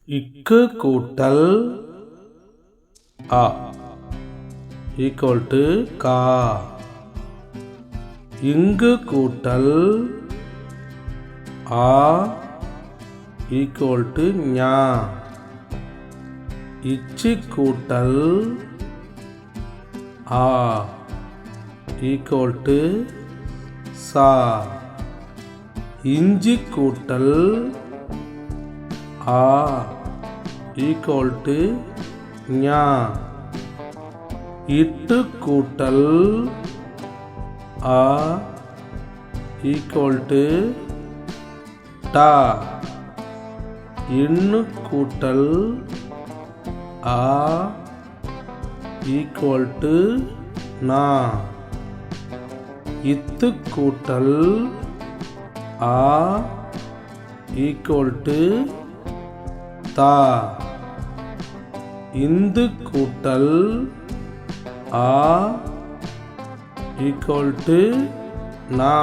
இக்கு கூட்டல் அ equal to கா. இங்கு கூட்டல் ஆ ஈக்குவல் டு ஞா. இச்சி கூட்டல் ஆ ஈக்குவல் டு சா. இஞ்சி கூட்டல் ஆ ஈக்குவல் டு ஞா. இட்டு கூட்டல் ஆ ஈக்குவல் டு டா. இன்னு கூட்டல் ஆ ஈக்குவல் டு நா. இத்து கூட்டல் ஆ ஈக்குவல் டு தா. இந்து கூட்டல் ஆ ஈக்குவல் டு நா.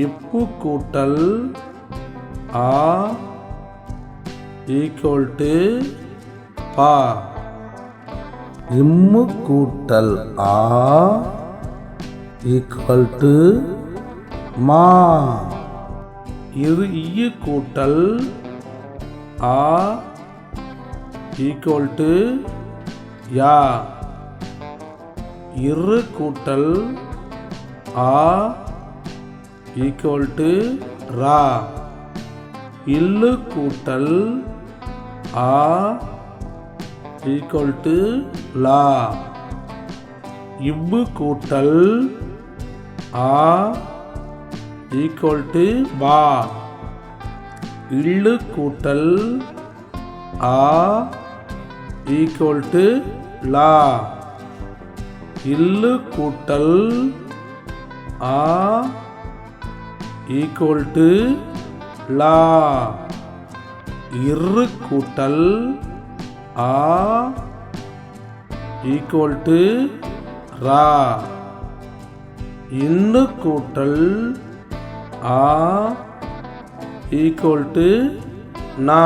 இப்பு கூட்டல் ஆ ஈக்குவல் டு பா. இம்மு கூட்டல் ஆ ஈக்குவல் டு மா. இய்யு கூட்டல் ஆ ஈக்குவல் டு யா. இரு கூட்டல் ஆ ஈக்குவல் டு ரா. இல்லு கூட்டல் ஆ ஈக்குவல் டு லா. இவ்வு கூட்டல் ஆ ஈக்குவல் டு பா. இல்லு கூட்டல் ஆ ஈக்குவல் டு லா. இல்லு கூட்டல் ஆ ஈக்குவல் டு லா. இரு கூட்டல் ஆ ஈக்குவல் டு ரா. இன்னு கூட்டல் ஆ ஈக்குவல் டு நா.